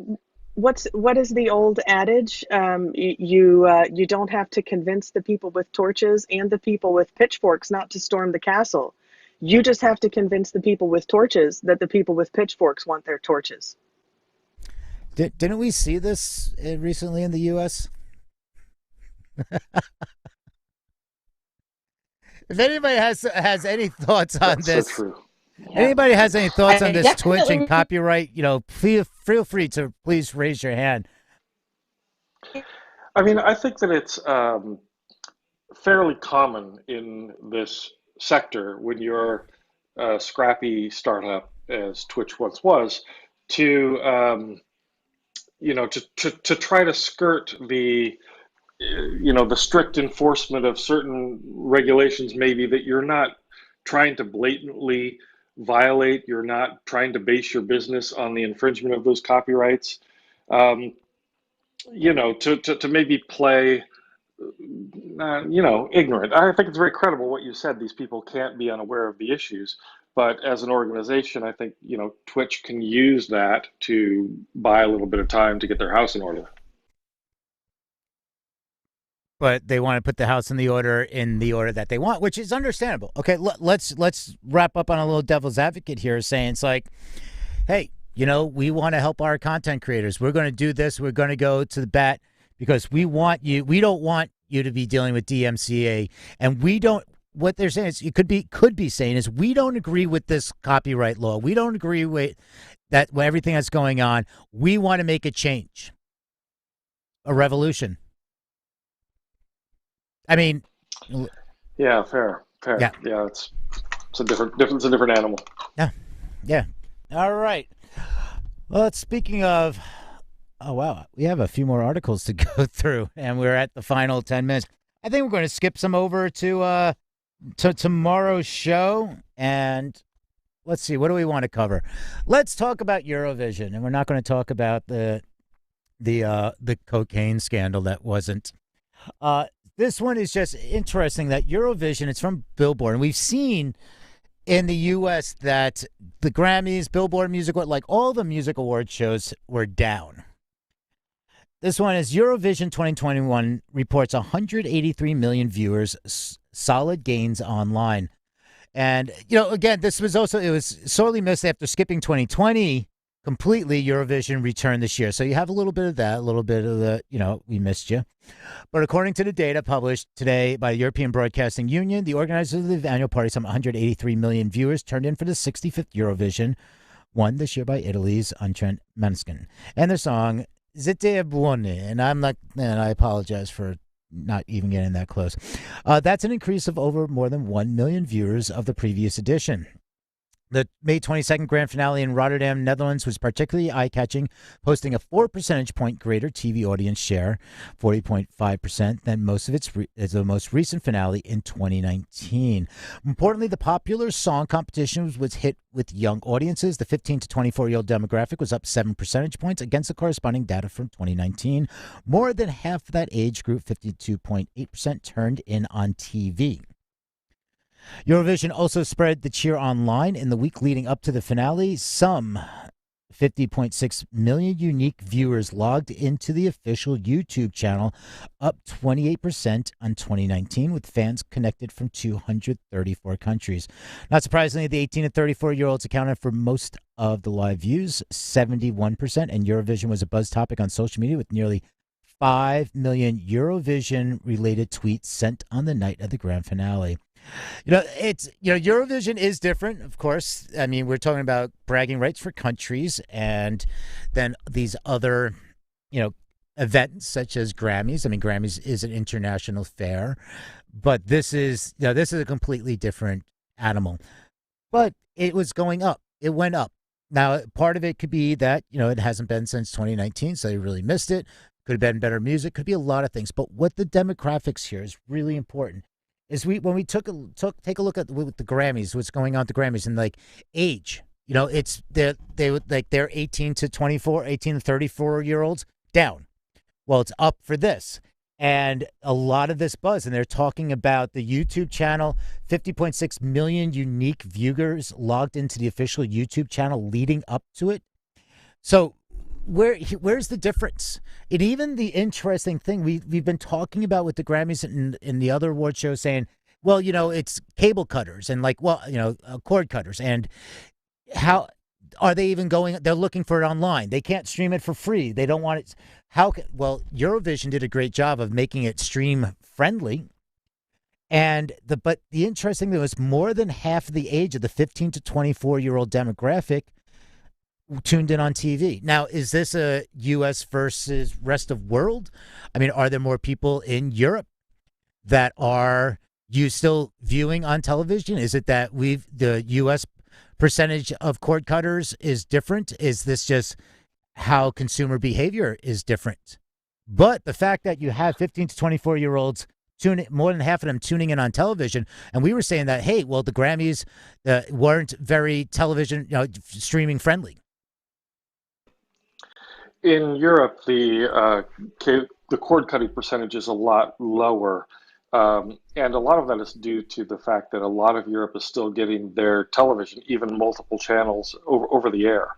what is the old adage? You don't have to convince the people with torches and the people with pitchforks not to storm the castle. You just have to convince the people with torches that the people with pitchforks want their torches. Didn't we see this recently in the U.S.? If anybody has any thoughts on That's this, so true. anybody has any thoughts on this Definitely. Twitch and copyright, feel free to please raise your hand. I mean, I think that it's fairly common in this sector when you're a scrappy startup, as Twitch once was, to to try to skirt the the strict enforcement of certain regulations, maybe that you're not trying to blatantly violate, you're not trying to base your business on the infringement of those copyrights. To maybe play, ignorant. I think it's very credible what you said. These people can't be unaware of the issues. But as an organization, I think, Twitch can use that to buy a little bit of time to get their house in order. But they want to put the house in the order that they want, which is understandable. Okay, let's wrap up on a little devil's advocate here, saying it's like, hey, we want to help our content creators. We're going to do this. We're going to go to the bat because we want you. We don't want you to be dealing with DMCA, and we don't. What they're saying is, it could be saying is, we don't agree with this copyright law. We don't agree with that. With everything that's going on, we want to make a change, a revolution. I mean, yeah, fair. Yeah, it's a different animal. Yeah. All right. Well, speaking of, oh wow, we have a few more articles to go through, and we're at the final 10 minutes. I think we're going to skip some over to tomorrow's show, and let's see, what do we want to cover? Let's talk about Eurovision, and we're not going to talk about the cocaine scandal that wasn't. This one is just interesting that Eurovision, it's from Billboard, and we've seen in the U.S. that the Grammys, Billboard Music, like all the music award shows were down. This one is Eurovision 2021 reports 183 million viewers, solid gains online. And, again, it was sorely missed after skipping 2020 completely Eurovision returned this year. So you have a little bit of that, a little bit of the, we missed you. But according to the data published today by the European Broadcasting Union, the organizers of the annual party, some 183 million viewers turned in for the 65th Eurovision, won this year by Italy's Untrent Manskin. And their song, Zitte Buone. And I apologize for not even getting that close. That's an increase of over more than 1 million viewers of the previous edition. The May 22nd grand finale in Rotterdam, Netherlands was particularly eye-catching, posting a 4 percentage point greater TV audience share, 40.5%, than most of the most recent finale in 2019. Importantly, the popular song competition was hit with young audiences. The 15 to 24-year-old demographic was up 7 percentage points against the corresponding data from 2019. More than half of that age group, 52.8%, turned in on TV. Eurovision also spread the cheer online in the week leading up to the finale. Some 50.6 million unique viewers logged into the official YouTube channel, up 28% on 2019, with fans connected from 234 countries. Not surprisingly, the 18 to 34-year-olds accounted for most of the live views, 71%, and Eurovision was a buzz topic on social media with nearly 5 million Eurovision-related tweets sent on the night of the grand finale. Eurovision is different, of course. I mean, we're talking about bragging rights for countries, and then these other, events such as Grammys. I mean, Grammys is an international fair, but this is a completely different animal. But it was going up. It went up. Now, part of it could be that, it hasn't been since 2019, so you really missed it. Could have been better music. Could be a lot of things. But what the demographics here is really important. Is when we take a look at with the Grammys, what's going on at the Grammys, and like age, it's they're 18 to 24, 18 to 34-year-olds down. Well, it's up for this, and a lot of this buzz, and they're talking about the YouTube channel. 50.6 million unique viewers logged into the official YouTube channel leading up to it. So where's the difference? And even the interesting thing we've been talking about with the Grammys and in the other award shows, saying, well, it's cable cutters and cord cutters, and how are they even going? They're looking for it online. They can't stream it for free. They don't want it. Well, Eurovision did a great job of making it stream friendly. And but the interesting thing was more than half of the age of the 15 to 24-year-old demographic tuned in on TV. Now, is this a U.S. versus rest of world? I mean, are there more people in Europe that are you still viewing on television? Is it that the U.S. percentage of cord cutters is different? Is this just how consumer behavior is different? But the fact that you have 15 to 24-year-olds more than half of them tuning in on television, and we were saying that, hey, well, the Grammys weren't very television streaming friendly. In Europe, the cord cutting percentage is a lot lower, and a lot of that is due to the fact that a lot of Europe is still getting their television, even multiple channels, over the air.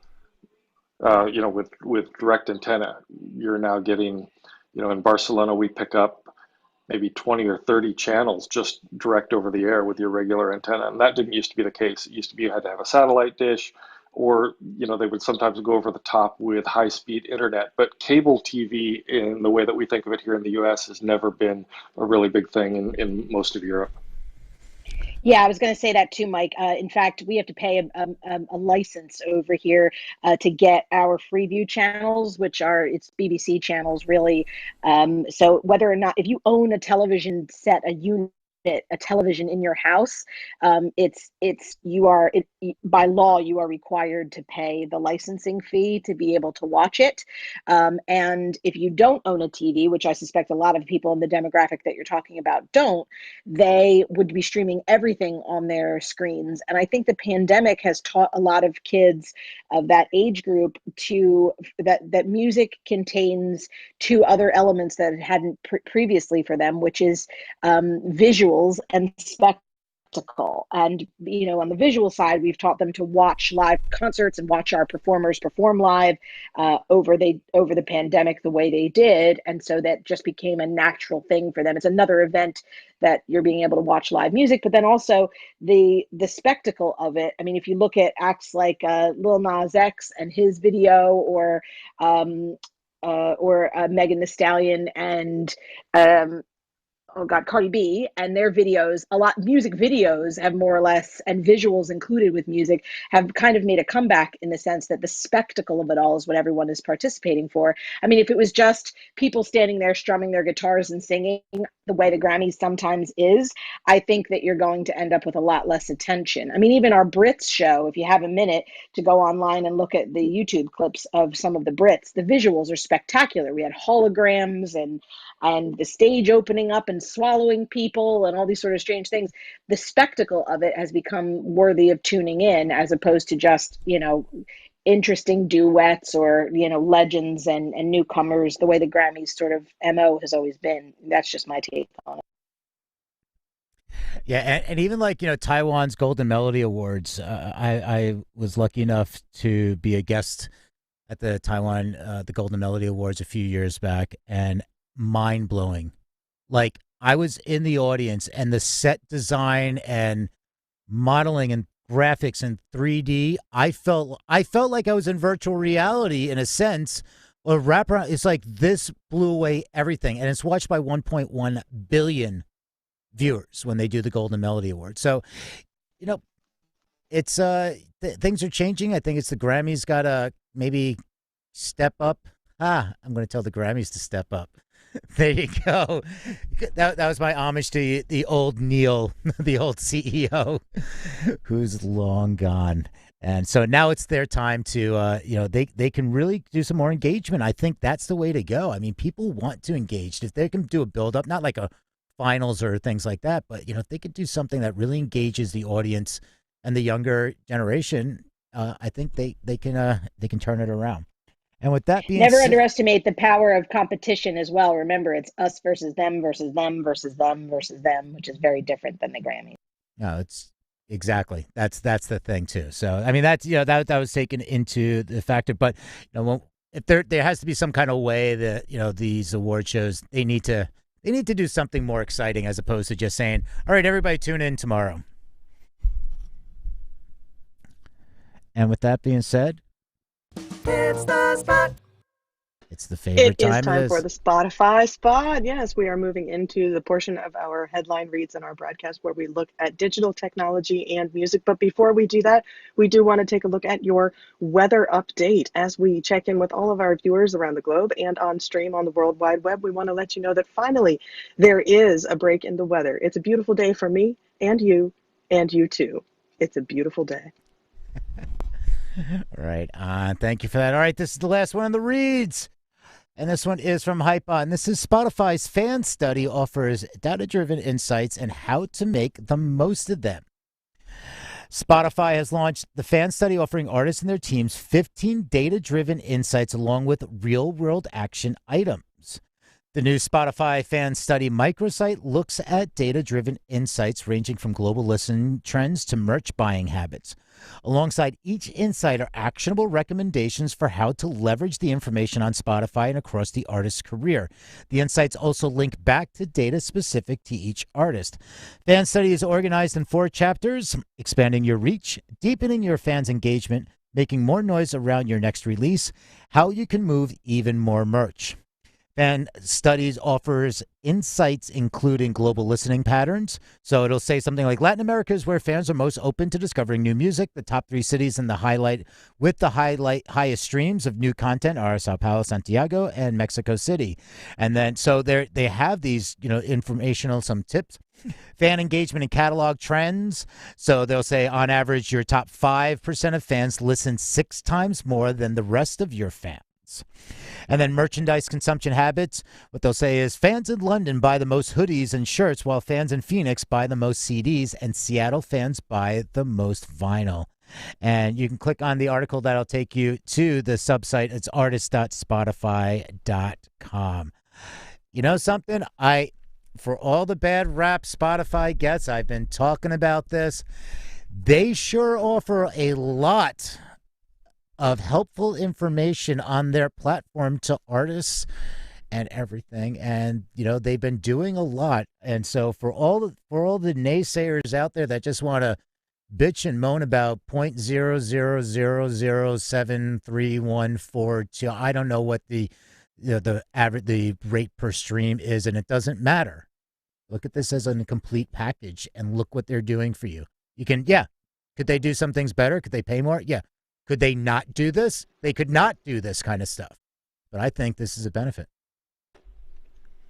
With direct antenna, you're now getting, in Barcelona, we pick up maybe 20 or 30 channels just direct over the air with your regular antenna, and that didn't used to be the case. It used to be you had to have a satellite dish, or they would sometimes go over the top with high-speed internet. But cable TV, in the way that we think of it here in the U.S., has never been a really big thing in most of Europe. Yeah, I was going to say that too, Mike. In fact, we have to pay a license over here to get our Freeview channels, it's BBC channels, really. So whether or not, if you own a television set, a television in your house, by law you are required to pay the licensing fee to be able to watch it. And if you don't own a TV, which I suspect a lot of people in the demographic that you're talking about don't, they would be streaming everything on their screens. And I think the pandemic has taught a lot of kids of that age group that music contains two other elements that it hadn't previously for them, which is visuals and spectacles. spectacle. And, on the visual side, we've taught them to watch live concerts and watch our performers perform live over the pandemic the way they did. And so that just became a natural thing for them. It's another event that you're being able to watch live music, but then also the spectacle of it. I mean, if you look at acts like Lil Nas X and his video, or Megan Thee Stallion and Cardi B and their videos, music videos have more or less, and visuals included with music, have kind of made a comeback in the sense that the spectacle of it all is what everyone is participating for. I mean, if it was just people standing there strumming their guitars and singing the way the Grammys sometimes is, I think that you're going to end up with a lot less attention. I mean, even our Brits show, if you have a minute to go online and look at the YouTube clips of some of the Brits, the visuals are spectacular. We had holograms and the stage opening up and swallowing people and all these sort of strange things. The spectacle of it has become worthy of tuning in, as opposed to just, interesting duets or, legends and newcomers, the way the Grammys sort of MO has always been. That's just my take on it. Yeah, and even like, Taiwan's Golden Melody Awards, I was lucky enough to be a guest at the the Golden Melody Awards a few years back, and mind-blowing. Like, I was in the audience, and the set design and modeling and graphics in 3D, I felt like I was in virtual reality in a sense. Or wraparound, it's like this blew away everything, and it's watched by 1.1 billion viewers when they do the Golden Melody Awards. So, it's things are changing. I think it's the Grammys got to maybe step up. I'm going to tell the Grammys to step up. There you go. That was my homage to the old Neil, the old CEO, who's long gone. And so now it's their time to, they can really do some more engagement. I think that's the way to go. I mean, people want to engage. If they can do a build-up, not like a finals or things like that, but, if they could do something that really engages the audience and the younger generation, I think they can turn it around. And with that being never underestimate the power of competition as well. Remember, it's us versus them versus them versus them versus them, which is very different than the Grammys. No, it's exactly that's the thing too. So I mean, that's that was taken into the factor, but if there has to be some kind of way that these award shows they need to do something more exciting as opposed to just saying, all right, everybody tune in tomorrow. And with that being said, it's the spot. It's the favorite time. It is time for the Spotify spot. Yes, we are moving into the portion of our headline reads in our broadcast where we look at digital technology and music. But before we do that, we do want to take a look at your weather update. As we check in with all of our viewers around the globe and on stream on the World Wide Web, we want to let you know that finally there is a break in the weather. It's a beautiful day for me and you too. It's a beautiful day. All right. Thank you for that. All right. This is the last one of the reads. And this one is from Hypon. This is Spotify's fan study offers data-driven insights and how to make the most of them. Spotify has launched the fan study offering artists and their teams 15 data-driven insights along with real-world action items. The new Spotify fan study microsite looks at data-driven insights ranging from global listening trends to merch buying habits. Alongside each insight are actionable recommendations for how to leverage the information on Spotify and across the artist's career. The insights also link back to data specific to each artist. Fan study is organized in 4 chapters: expanding your reach, deepening your fans' engagement, making more noise around your next release, how you can move even more merch. Fan Studies offers insights including global listening patterns. So it'll say something like Latin America is where fans are most open to discovering new music. The top 3 cities in the highest streams of new content are Sao Paulo, Santiago, and Mexico City. And then so they have these, informational, some tips. Fan engagement and catalog trends. So they'll say on average your top 5% of fans listen 6 times more than the rest of your fans. And then merchandise consumption habits. What they'll say is fans in London buy the most hoodies and shirts, while fans in Phoenix buy the most CDs, and Seattle fans buy the most vinyl. And you can click on the article that'll take you to the subsite. It's artist.spotify.com. You know something? I for all the bad rap Spotify gets, I've been talking about this. They sure offer a lot of helpful information on their platform to artists and everything, and they've been doing a lot. And so for all the naysayers out there that just want to bitch and moan about 0.00007314 I don't know what the average the rate per stream is, and it doesn't matter. Look at this as a complete package and look what they're doing for you. You can, could they do some things better? Could they pay more? Yeah. Could they not do this? They could not do this kind of stuff. But I think this is a benefit.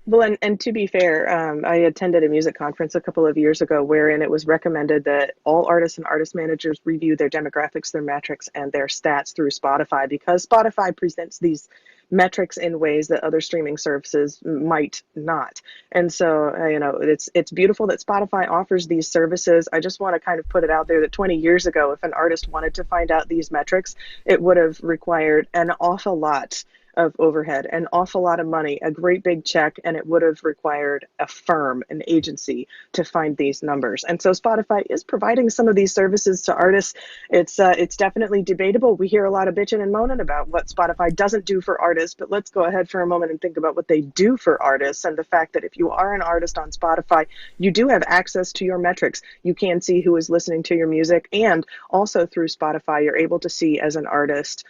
Well, and to be fair, I attended a music conference a couple of years ago wherein it was recommended that all artists and artist managers review their demographics, their metrics, and their stats through Spotify, because Spotify presents these metrics in ways that other streaming services might not. And so, it's beautiful that Spotify offers these services. I just want to kind of put it out there that 20 years ago, if an artist wanted to find out these metrics, it would have required an awful lot of overhead, an awful lot of money, a great big check, and it would have required a firm, an agency, to find these numbers. And so Spotify is providing some of these services to artists. It's definitely debatable. We hear a lot of bitching and moaning about what Spotify doesn't do for artists, but let's go ahead for a moment and think about what they do for artists, and the fact that if you are an artist on Spotify, you do have access to your metrics. You can see who is listening to your music, and also through Spotify, you're able to see as an artist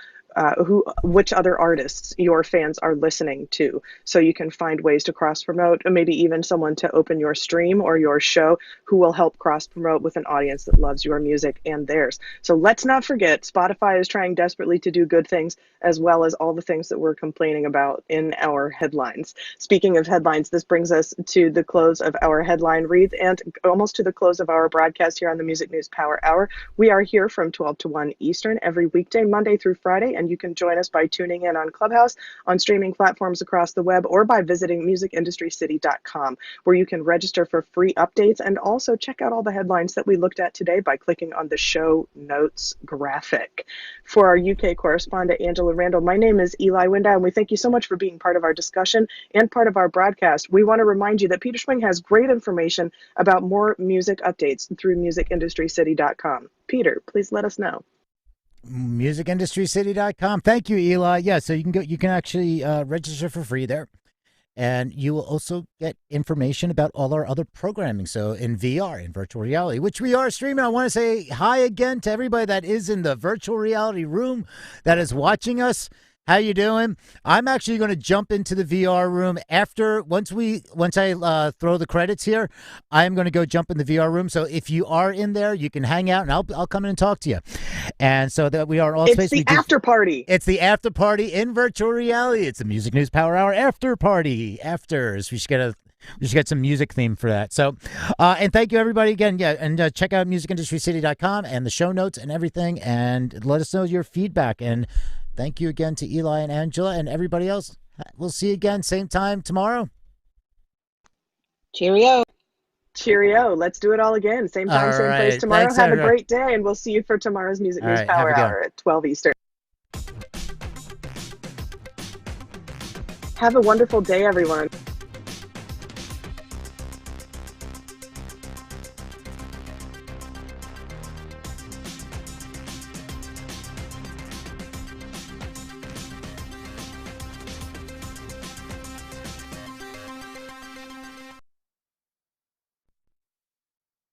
which other artists your fans are listening to. So you can find ways to cross promote, or maybe even someone to open your stream or your show who will help cross promote with an audience that loves your music and theirs. So let's not forget, Spotify is trying desperately to do good things, as well as all the things that we're complaining about in our headlines. Speaking of headlines, this brings us to the close of our headline reads and almost to the close of our broadcast here on the Music News Power Hour. We are here from 12 to 1 Eastern every weekday, Monday through Friday, and you can join us by tuning in on Clubhouse, on streaming platforms across the web, or by visiting musicindustrycity.com, where you can register for free updates and also check out all the headlines that we looked at today by clicking on the show notes graphic. For our UK correspondent, Angela Randall, my name is Eli Window, and we thank you so much for being part of our discussion and part of our broadcast. We want to remind you that Peter Schwing has great information about more music updates through musicindustrycity.com. Peter, please let us know. musicindustrycity.com. Thank you, Eli. Yeah, so you can actually register for free there, and you will also get information about all our other programming. So in VR, in virtual reality, which we are streaming. I want to say hi again to everybody that is in the virtual reality room that is watching us. How you doing? I'm actually going to jump into the VR room once I throw the credits here. I'm going to go jump in the VR room. So if you are in there, you can hang out, and I'll come in and talk to you. And so that we are all It's the after party. It's the after party in virtual reality. It's the Music News Power Hour after party. Afters. We should get some music theme for that. So, and thank you everybody again. Yeah, and check out musicindustrycity.com and the show notes and everything, and let us know your feedback. And thank you again to Eli and Angela and everybody else. We'll see you again, same time tomorrow. Cheerio. Cheerio. Let's do it all again. Same time, same place tomorrow. Thanks, have everyone. a great day, and we'll see you for tomorrow's Music News Have Power a good Hour at 12 Eastern. Have a wonderful day, everyone.